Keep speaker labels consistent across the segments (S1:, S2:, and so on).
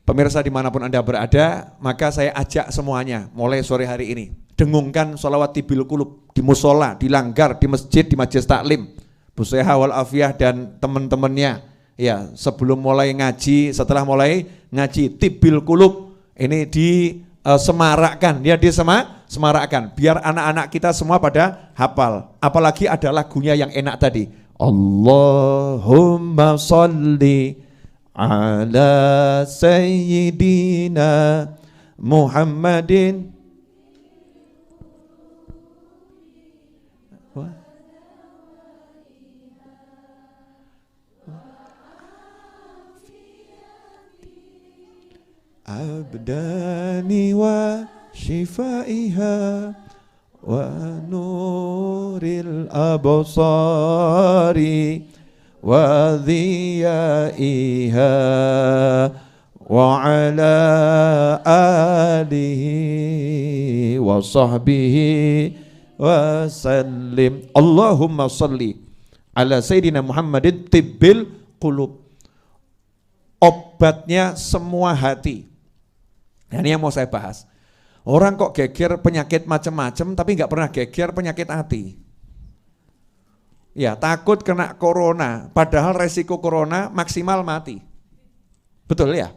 S1: Pemirsa dimanapun Anda berada, maka saya ajak semuanya mulai sore hari ini dengungkan sholawat tibil qulub di musola, di langgar, di masjid, di majelis taklim. Bu Seha wal Afiyah dan teman-temannya ya sebelum mulai ngaji, setelah mulai ngaji tibil qulub ini disemarakkan, ya disemarakkan biar anak-anak kita semua pada hafal. Apalagi ada lagunya yang enak tadi. Allahumma sholli ala sayyidina Muhammadin abdani wa shifaiha wa nuril absari wa dhiyaiha wa ala alihi wa sahbihi wa sallim. Allahumma salli ala sayyidina Muhammadin tibbil qulub, obatnya semua hati. Nah, ini yang mau saya bahas. Orang kok geger penyakit macam-macam tapi nggak pernah geger penyakit hati. Ya, takut kena corona, padahal resiko corona maksimal mati. Betul ya?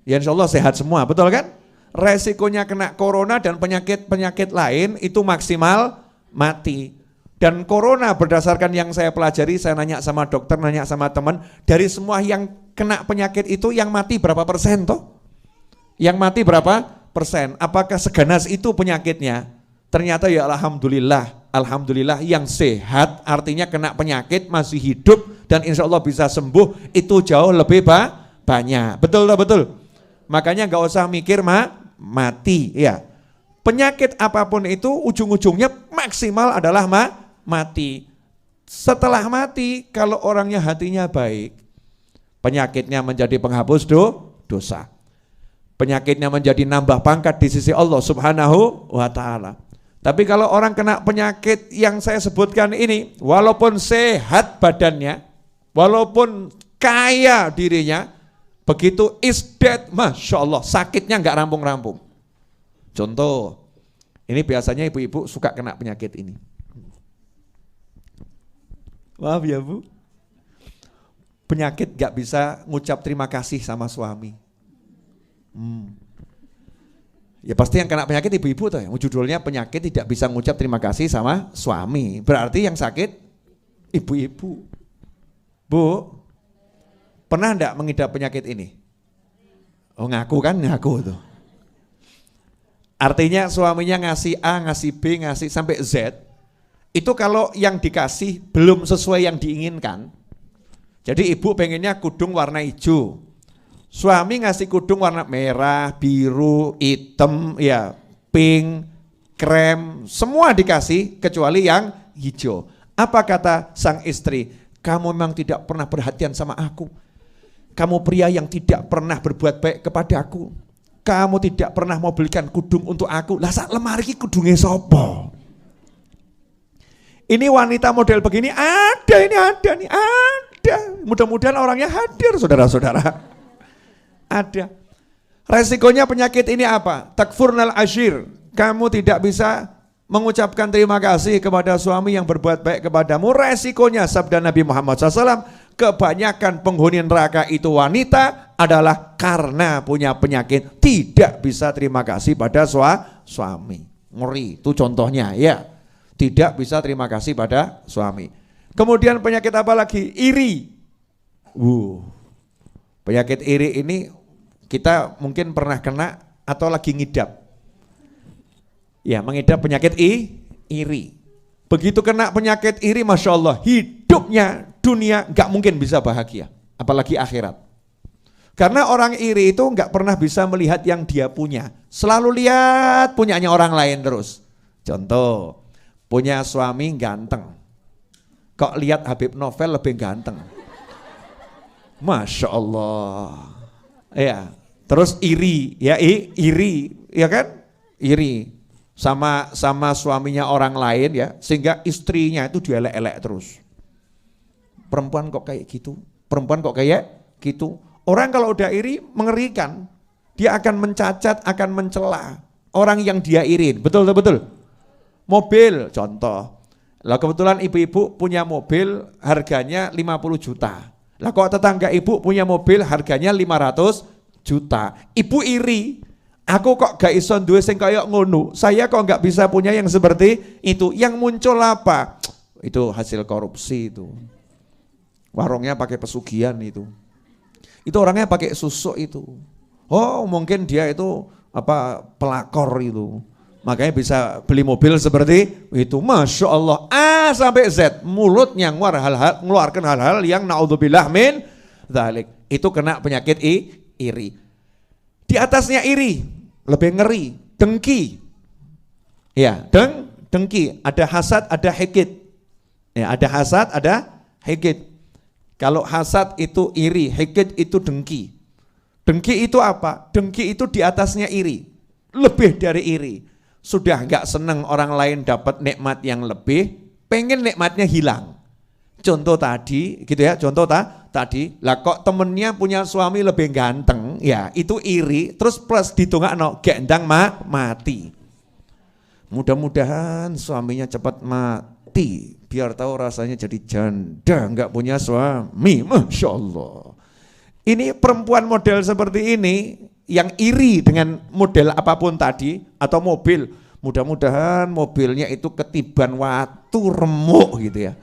S1: Ya insya Allah sehat semua, betul kan? Resikonya kena corona dan penyakit-penyakit lain itu maksimal mati. Dan corona berdasarkan yang saya pelajari, saya nanya sama dokter, nanya sama teman, dari semua yang kena penyakit itu yang mati berapa persen toh? Yang mati berapa persen? Apakah seganas itu penyakitnya? Ternyata ya Alhamdulillah yang sehat artinya kena penyakit masih hidup dan insya Allah bisa sembuh itu jauh lebih banyak. Betul tak betul? Makanya nggak usah mikir mati ya. Penyakit apapun itu ujung-ujungnya maksimal adalah mati. Setelah mati kalau orangnya hatinya baik, penyakitnya menjadi penghapus dosa. Penyakitnya menjadi nambah pangkat di sisi Allah Subhanahu wa ta'ala. Tapi kalau orang kena penyakit yang saya sebutkan ini, walaupun sehat badannya, walaupun kaya dirinya, begitu isdet, Masya Allah, sakitnya nggak rampung-rampung. Contoh, ini biasanya ibu-ibu suka kena penyakit ini. Maaf ya Bu, penyakit nggak bisa ngucap terima kasih sama suami. Ya pasti yang kena penyakit ibu-ibu tuh, yang judulnya penyakit tidak bisa ngucap terima kasih sama suami. Berarti yang sakit ibu-ibu. Bu, pernah enggak mengidap penyakit ini? Oh ngaku kan, ngaku tuh. Artinya suaminya ngasih A, ngasih B, ngasih sampai Z. Itu kalau yang dikasih belum sesuai yang diinginkan. Jadi ibu pengennya kudung warna hijau. Suami ngasih kudung warna merah, biru, hitam, ya, pink, krem, semua dikasih kecuali yang hijau. Apa kata sang istri? Kamu memang tidak pernah perhatian sama aku. Kamu pria yang tidak pernah berbuat baik kepada aku. Kamu tidak pernah mau belikan kudung untuk aku. Lah sak lemari kudungnya sopo? Ini wanita model begini ada nih. Mudah-mudahan orangnya hadir saudara-saudara. Ada. Resikonya penyakit ini apa? Takfurnal ashir. Kamu tidak bisa mengucapkan terima kasih kepada suami yang berbuat baik kepadamu. Resikonya sabda Nabi Muhammad SAW, kebanyakan penghuni neraka itu wanita adalah karena punya penyakit tidak bisa terima kasih pada suami. Ngeri, itu contohnya ya. Tidak bisa terima kasih pada suami. Kemudian penyakit apa lagi? Iri. Penyakit iri ini kita mungkin pernah kena atau lagi ngidap. Ya, mengidap penyakit iri. Begitu kena penyakit iri, Masya Allah, hidupnya dunia gak mungkin bisa bahagia. Apalagi akhirat. Karena orang iri itu gak pernah bisa melihat yang dia punya. Selalu lihat punyanya orang lain terus. Contoh, punya suami ganteng. Kok lihat Habib Novel lebih ganteng. Masya Allah. Ya, terus iri, ya iri, ya kan? Iri sama suaminya orang lain ya, sehingga istrinya itu dielek-elek terus. Perempuan kok kayak gitu? Perempuan kok kayak gitu? Orang kalau udah iri mengerikan. Dia akan mencacat, akan mencela orang yang dia iri. Betul, betul. Mobil, contoh. Lah kebetulan ibu-ibu punya mobil harganya 50 juta. Lah kok tetangga ibu punya mobil harganya 500 juta. Ibu iri. Aku kok gak iso duwe sing kaya ngono. Saya kok gak bisa punya yang seperti itu. Yang muncul apa? Itu hasil korupsi itu. Warungnya pakai pesugihan itu. Itu orangnya pakai susuk itu. Oh, mungkin dia itu pelakor itu. Makanya bisa beli mobil seperti itu. Masya Allah. A sampai Z. Mulutnya ngeluarkan hal-hal yang naudzubillah min dzalik. Itu kena penyakit iri. Di atasnya iri, lebih ngeri, dengki. Ya, dengki. Ada hasad, ada hikid. Ya, ada hasad, ada hikid. Kalau hasad itu iri, hikid itu dengki. Dengki itu apa? Dengki itu di atasnya iri. Lebih dari iri. Sudah enggak senang orang lain dapat nikmat yang lebih, pengen nikmatnya hilang. Contoh tadi, gitu ya, tadi, lah kok temennya punya suami lebih ganteng, ya itu iri, terus plus ditungakno gendang mati. Mudah-mudahan suaminya cepat mati, biar tahu rasanya jadi janda, enggak punya suami, Masya Allah. Ini perempuan model seperti ini, yang iri dengan model apapun tadi, atau mobil, mudah-mudahan mobilnya itu ketiban watu remuk gitu ya.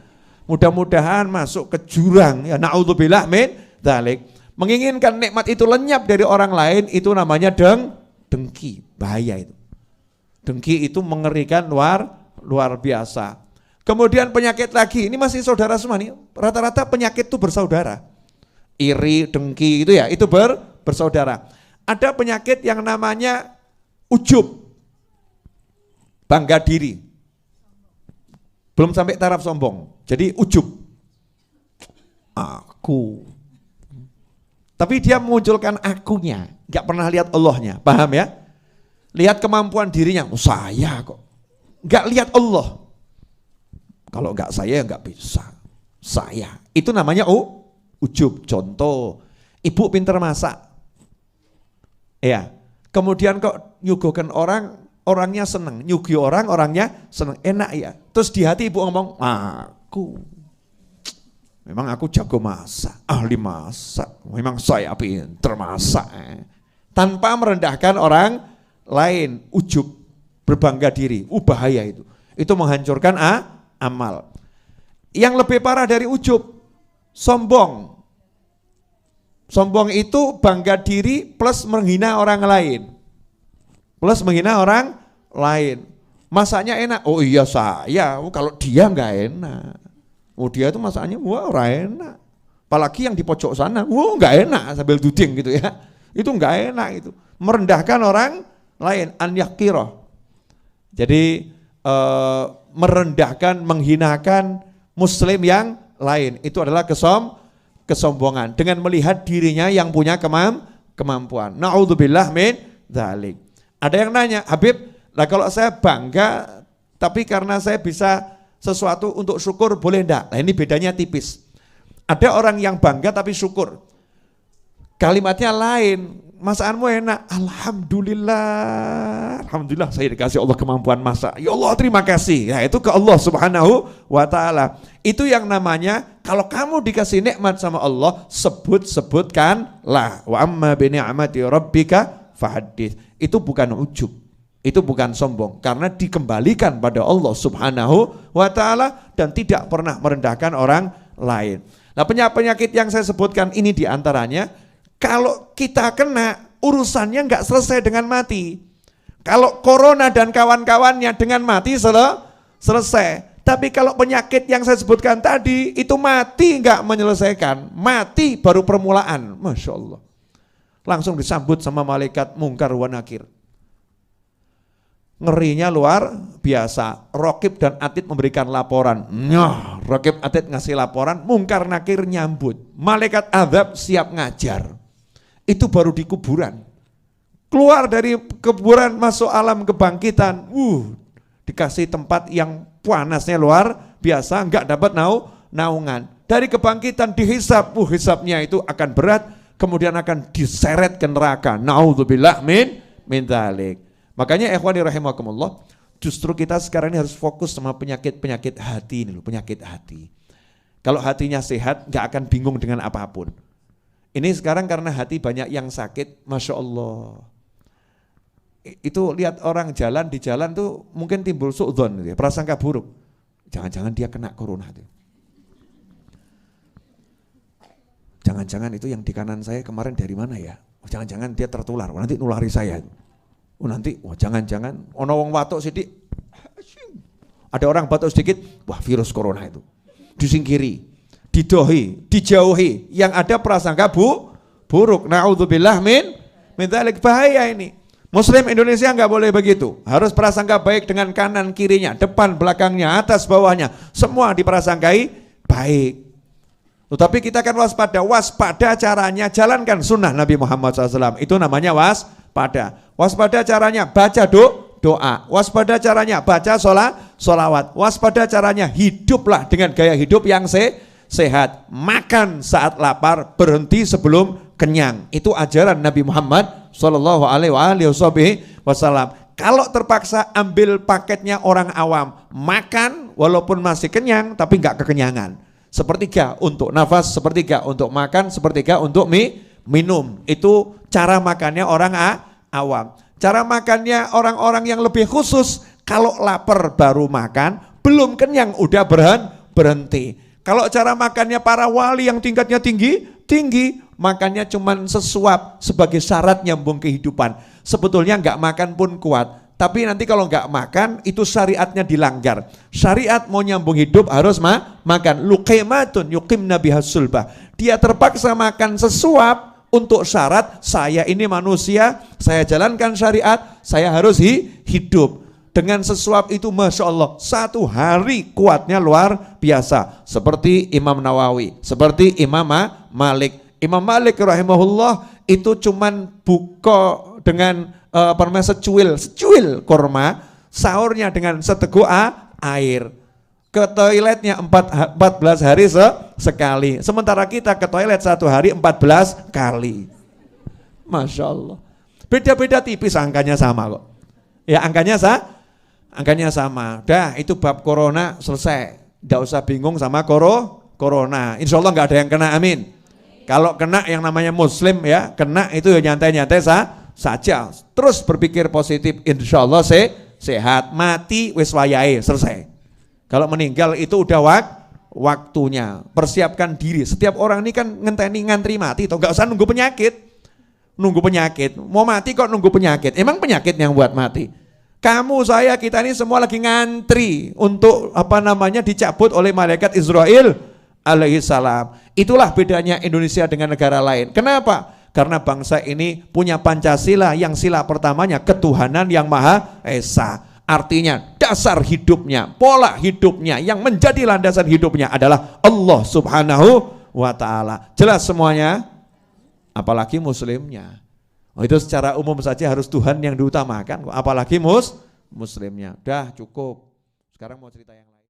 S1: Mudah-mudahan masuk ke jurang, ya naudzubillah min dzalik. Menginginkan nikmat itu lenyap dari orang lain, itu namanya dengki, bahaya itu. Dengki itu mengerikan luar biasa. Kemudian penyakit lagi, ini masih saudara semua nih, rata-rata penyakit itu bersaudara. Iri, dengki itu ya, itu bersaudara. Ada penyakit yang namanya ujub, bangga diri. Belum sampai taraf sombong. Jadi ujub. Aku. Tapi dia memunculkan akunya, enggak pernah lihat Allahnya. Paham ya? Lihat kemampuan dirinya, saya kok. Enggak lihat Allah. Kalau enggak saya enggak bisa. Saya. Itu namanya ujub. Contoh, ibu pinter masak. Ya. Kemudian kok nyuguhkan orangnya seneng, nyugi orangnya seneng, enak ya. Terus di hati ibu ngomong, memang aku jago masak, ahli masak, memang saya pinter masak. Tanpa merendahkan orang lain, ujub, berbangga diri, bahaya itu. Itu menghancurkan amal. Yang lebih parah dari ujub, sombong. Sombong itu bangga diri plus menghina orang lain. Masaknya enak, oh iya saya, kalau dia enggak enak. Oh dia itu masaknya, wah enak. Apalagi yang di pojok sana, wah enggak enak sambil duding gitu ya. Itu enggak enak itu. Merendahkan orang lain, an yakiroh. Jadi merendahkan, menghinakan muslim yang lain. Itu adalah kesombongan. Dengan melihat dirinya yang punya kemampuan. Na'udzubillah min dzalik. Ada yang nanya, Habib, lah kalau saya bangga, tapi karena saya bisa sesuatu untuk syukur, boleh enggak? Nah ini bedanya tipis. Ada orang yang bangga tapi syukur. Kalimatnya lain, masakanmu enak, Alhamdulillah. Alhamdulillah saya dikasih Allah kemampuan masak. Ya Allah terima kasih. Ya itu ke Allah subhanahu wa ta'ala. Itu yang namanya, kalau kamu dikasih nikmat sama Allah, sebutkanlah. Wa amma bi ni'mati rabbika fahaddits. Itu bukan ujub, itu bukan sombong, karena dikembalikan pada Allah subhanahu wa ta'ala dan tidak pernah merendahkan orang lain. Nah penyakit yang saya sebutkan ini diantaranya, kalau kita kena urusannya nggak selesai dengan mati. Kalau corona dan kawan-kawannya dengan mati selesai. Tapi kalau penyakit yang saya sebutkan tadi itu mati nggak menyelesaikan, mati baru permulaan, Masya Allah. Langsung disambut sama malaikat mungkar wa nakir. Ngerinya luar biasa. Raqib dan Atid memberikan laporan. Raqib Atid ngasih laporan, mungkar nakir nyambut. Malaikat azab siap ngajar. Itu baru di kuburan. Keluar dari kuburan masuk alam kebangkitan. Dikasih tempat yang panasnya luar biasa, enggak dapat naungan. Dari kebangkitan dihisab, hisabnya itu akan berat. kemudian akan diseret ke neraka. Naudzubillah min dzalik. Makanya ikhwani rahimakumullah, justru kita sekarang ini harus fokus sama penyakit hati ini loh, penyakit hati. Kalau hatinya sehat, gak akan bingung dengan apapun. Ini sekarang karena hati banyak yang sakit, Masya Allah. Itu lihat orang jalan di jalan tuh mungkin timbul su'dzon, gitu, prasangka buruk. Jangan-jangan dia kena corona tuh. Jangan-jangan itu yang di kanan saya kemarin dari mana ya? Jangan-jangan dia tertular, nanti nulari saya. Jangan-jangan ono wong watuk sidik. Ada orang batuk sedikit, wah virus corona itu. Disingkiri, dijauhi, yang ada prasangka buruk. Naudzubillah min dzalik, bahaya ini. Muslim Indonesia enggak boleh begitu. Harus prasangka baik dengan kanan kirinya, depan belakangnya, atas bawahnya, semua diprasangkai baik. Tetapi kita kan waspada caranya jalankan sunnah Nabi Muhammad SAW. Itu namanya waspada. Waspada caranya baca doa, waspada caranya baca sholawat, waspada caranya hiduplah dengan gaya hidup yang sehat, makan saat lapar, berhenti sebelum kenyang. Itu ajaran Nabi Muhammad Sallallahu Alaihi Wasallam. Kalau terpaksa ambil paketnya orang awam, makan walaupun masih kenyang tapi nggak kekenyangan. Sepertiga untuk nafas, sepertiga untuk makan, sepertiga untuk minum. Itu cara makannya orang awam. Cara makannya orang-orang yang lebih khusus, kalau lapar baru makan, belum kenyang udah berhenti. Kalau cara makannya para wali yang tingkatnya tinggi, makannya cuman sesuap sebagai syarat nyambung kehidupan. Sebetulnya enggak makan pun kuat, tapi nanti kalau enggak makan itu syariatnya dilanggar. Syariat mau nyambung hidup harus makan. Luqaimatun yuqimna bihas sulbah. Dia terpaksa makan sesuap untuk syarat saya ini manusia, saya jalankan syariat, saya harus hidup. Dengan sesuap itu Masya Allah, 1 hari kuatnya luar biasa. Seperti Imam Nawawi, seperti Imam Malik. Imam Malik rahimahullah itu cuman buka dengan secuil kurma, sahurnya dengan seteguk air. Ke toiletnya 14 hari sekali. Sementara kita ke toilet 1 hari 14 kali. Masya Allah. Beda-beda tipis, angkanya sama kok. Ya angkanya sama. Dah itu bab corona selesai. Nggak usah bingung sama corona. Insya Allah nggak ada yang kena, amin. Kalau kena yang namanya muslim ya, kena itu ya nyantai-nyantai saja. Terus berpikir positif, insya Allah sehat. Mati wis wayahe, selesai. Kalau meninggal itu udah waktunya. Persiapkan diri. Setiap orang ini kan ngantri mati, toh nggak usah nunggu penyakit. Mau mati kok nunggu penyakit? Emang penyakit yang buat mati? Kamu, saya, kita ini semua lagi ngantri untuk dicabut oleh malaikat Israel alaihissalam. Itulah bedanya Indonesia dengan negara lain. Kenapa? Karena bangsa ini punya Pancasila yang sila pertamanya ketuhanan yang Maha Esa. Artinya dasar hidupnya, pola hidupnya yang menjadi landasan hidupnya adalah Allah Subhanahu wa Ta'ala. Jelas semuanya? Apalagi muslimnya. Itu secara umum saja harus Tuhan yang diutamakan, apalagi muslimnya. Dah cukup. Sekarang mau cerita yang